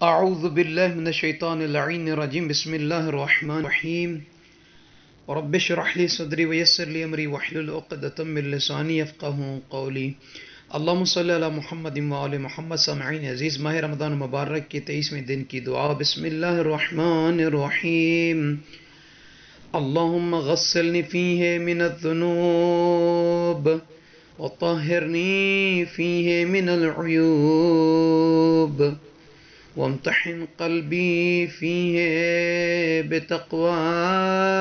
اعوذ باللہ من الشیطان اللعین الرجیم بسم اللہ الرحمن الرحیم رب اشرح لی صدری ویسر لی امری واحلل عقدۃ من لسانی یفقہوا قولی اللہم صلی علی محمد وآل محمد۔ سامعین عزیز، ماہ رمضان مبارک کے 23ویں دن کی دعا۔ بسم اللہ الرحمن الرحیم اللہم غسلنی فیہ من الذنوب وطہرنی فیہ من العیوب وامتحن قلبی فیہ بتقوی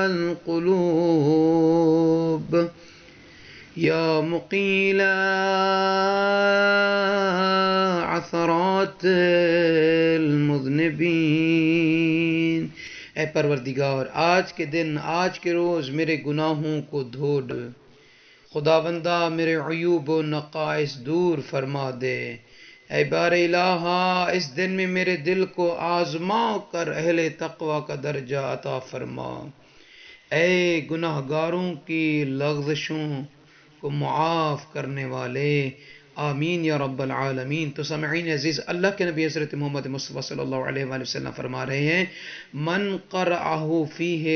القلوب یا مقیل عثرات المذنبین۔ اے پروردگار، آج کے دن، آج کے روز میرے گناہوں کو دھو ڈال، خداوندہ میرے عیوب و نقائص دور فرما دے۔ اے بار الہا، اس دن میں میرے دل کو آزما کر اہل تقوی کا درجہ عطا فرما۔ اے گناہ گاروں کی لغزشوں کو معاف کرنے والے، آمین یا رب العالمین۔ تو سامعین عزیز، اللہ کے نبی حضرت محمد مصطفیٰ صلی اللہ علیہ وآلہ وسلم فرما رہے ہیں، من قرأہ فیہ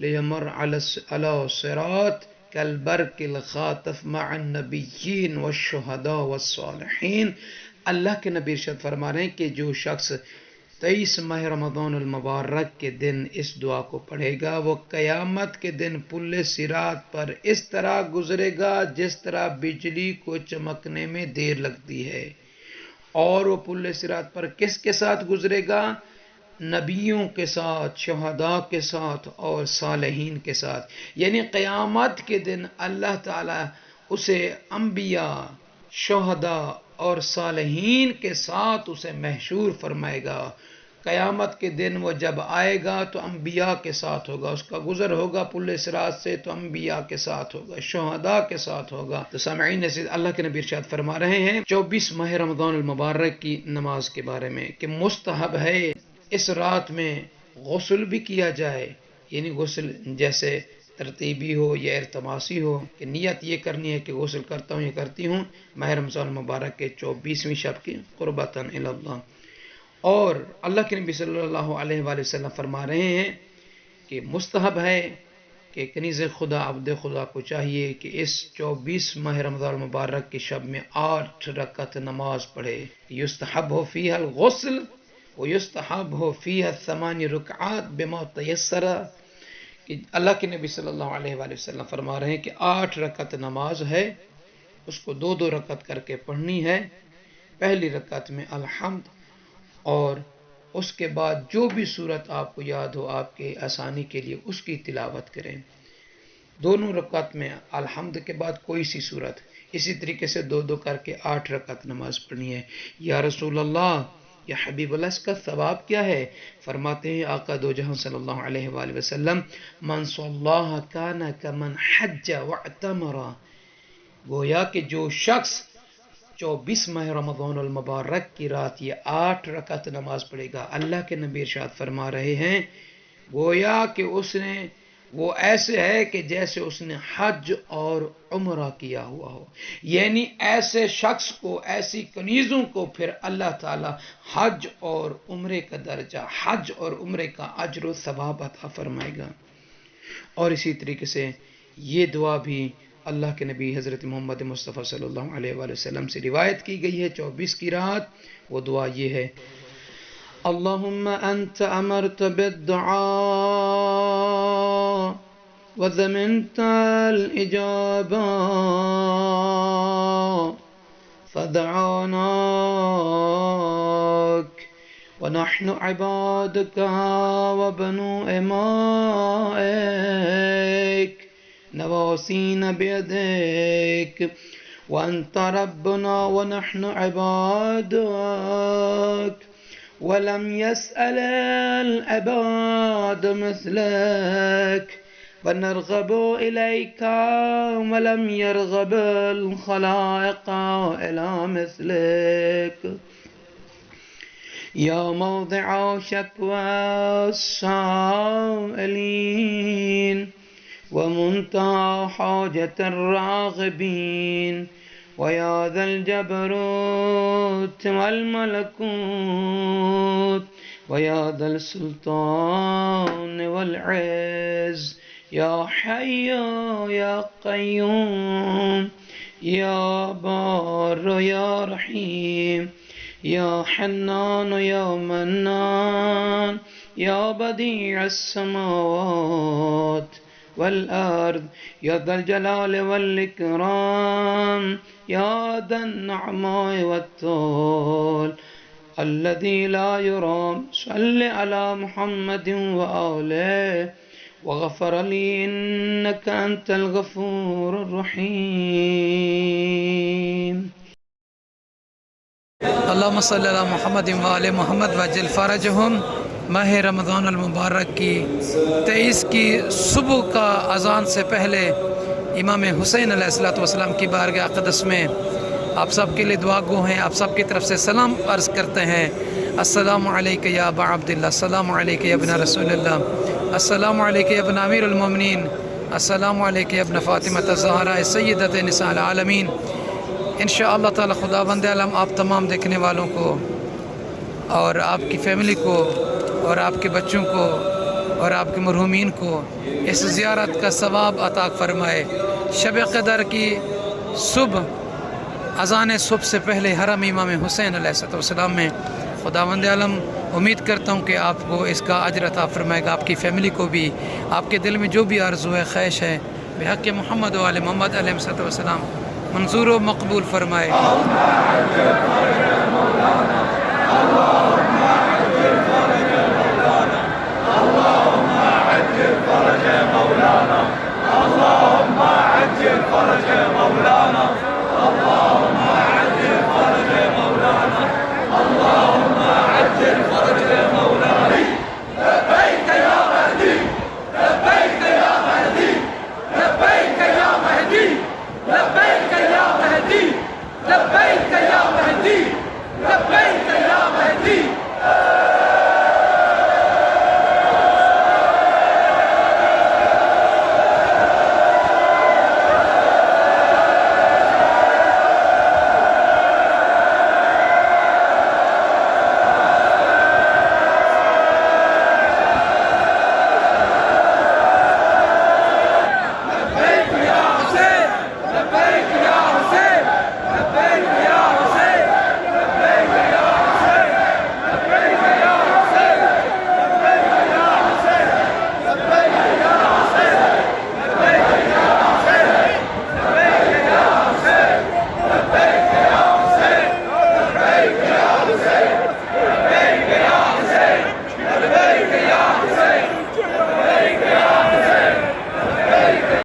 لیمر علی الصراط کالبرق الخاطف مع النبیین والشہداء والصالحین۔ اللہ کے نبی ارشاد فرما رہے ہیں کہ جو شخص 23 ماہ رمضان المبارک کے دن اس دعا کو پڑھے گا، وہ قیامت کے دن پل صراط پر اس طرح گزرے گا جس طرح بجلی کو چمکنے میں دیر لگتی ہے۔ اور وہ پل صراط پر کس کے ساتھ گزرے گا؟ نبیوں کے ساتھ، شہداء کے ساتھ اور صالحین کے ساتھ۔ یعنی قیامت کے دن اللہ تعالیٰ اسے انبیاء، شہداء اور صالحین کے ساتھ اسے محشور فرمائے گا۔ قیامت کے دن وہ جب آئے گا تو انبیاء کے ساتھ ہوگا، اس کا گزر ہوگا پل صراط سے تو انبیاء کے ساتھ ہوگا، شہداء کے ساتھ ہوگا۔ تو سامعین عزیز، اللہ کے نبی ارشاد فرما رہے ہیں 24 ماہ رمضان المبارک کی نماز کے بارے میں کہ مستحب ہے اس رات میں غسل بھی کیا جائے، یعنی غسل جیسے ترتیبی ہو یا ارتماسی ہو، کہ نیت یہ کرنی ہے کہ غسل کرتا ہوں یا کرتی ہوں ماہ رمضان المبارک کے 24ویں شب کی قربتاً الی اللہ۔ اور اللہ کے نبی صلی اللہ علیہ وآلہ وسلم فرما رہے ہیں کہ مستحب ہے کہ کنیز خدا، عبد خدا کو چاہیے کہ اس 24 ماہ رمضان المبارک کی شب میں 8 رکعت نماز پڑھے۔ یستحب فیہا الغسل ویستحب فیہا 8 رکعات بما تیسر۔ کہ اللہ کے نبی صلی اللہ علیہ وآلہ وسلم فرما رہے ہیں کہ 8 رکعت نماز ہے، اس کو 2 رکعت کر کے پڑھنی ہے۔ پہلی رکعت میں الحمد، اور اس کے بعد جو بھی صورت آپ کو یاد ہو آپ کے آسانی کے لیے اس کی تلاوت کریں۔ 2 رکعت میں الحمد کے بعد کوئی سی صورت، اسی طریقے سے 2 کر کے 8 رکعت نماز پڑھنی ہے۔ یا رسول اللہ، یا حبیب اللہ، اس کا ثواب کیا ہے؟ فرماتے ہیں آقا دو جہاں صلی اللہ علیہ وآلہ وسلم، من صلاہ کان کمن حج واعتمر۔ گویا کہ جو شخص 24 ماہ رمضان المبارک کی رات یہ 8 رکعت نماز پڑھے گا، اللہ کے نبی ارشاد فرما رہے ہیں گویا کہ اس نے وہ ایسے ہے کہ جیسے اس نے حج اور عمرہ کیا ہوا ہو۔ یعنی ایسے شخص کو، ایسی کنیزوں کو پھر اللہ تعالی حج اور عمرے کا درجہ، حج اور عمرے کا اجر و ثواب عطا فرمائے گا۔ اور اسی طریقے سے یہ دعا بھی اللہ کے نبی حضرت محمد مصطفیٰ صلی اللہ علیہ وآلہ وسلم سے روایت کی گئی ہے 24 کی رات۔ وہ دعا یہ ہے، اللہم انت امرت بالدعاء وضمنت الاجابہ فدعوناک ونحن عبادک وبنو امائک نواسین بیدک وانت ربنا ونحن عبادک ولم يسأل العباد مثلك ونرغب إليك ولم يرغب الخلائق إلى مثلك يا موضع شكوى السائلين ومنتهى حاجة الراغبين ويا ذا الجبروت والملكوت ويا ذا السلطان والعز يا حي يا قيوم يا بار يا رحيم يا حنان يا منان يا بديع السماوات والأرض يا ذا الجلال والإكرام يا ذا النعماء والطول الذي لا يرام صل على محمد وآله وغفر لي إنك أنت الغفور الرحيم. اللهم صل على محمد وآل محمد وعجل فرجهم. ماہ رمضان المبارک کی 23 کی صبح کا اذان سے پہلے امام حسین علیہ السلام کی بارگاہ اقدس میں آپ سب کے لیے دعا گو ہیں. آپ سب کی طرف سے سلام عرض کرتے ہیں. السلام علیکہ یا ابا عبداللہ، السلام علیکہ یا ابن رسول اللہ، السلام علیکہ یا ابن امیر المومنین، السلام علیکہ یا ابن فاطمہ الزہرا سیدۃ نساء العالمین. انشاءاللہ تعالی خداوند عالم آپ تمام دیکھنے والوں کو اور آپ کی فیملی کو اور آپ کے بچوں کو اور آپ کے مرحومین کو اس زیارت کا ثواب عطا فرمائے. شب قدر کی صبح اذان صبح سے پہلے حرم امام حسین علیہ السلام میں خداوند عالم امید کرتا ہوں کہ آپ کو اس کا اجر عطا فرمائے گا. آپ کی فیملی کو بھی آپ کے دل میں جو بھی آرزو ہے خواہش ہے بحق محمد و آل محمد علیہ السلام منظور و مقبول فرمائے.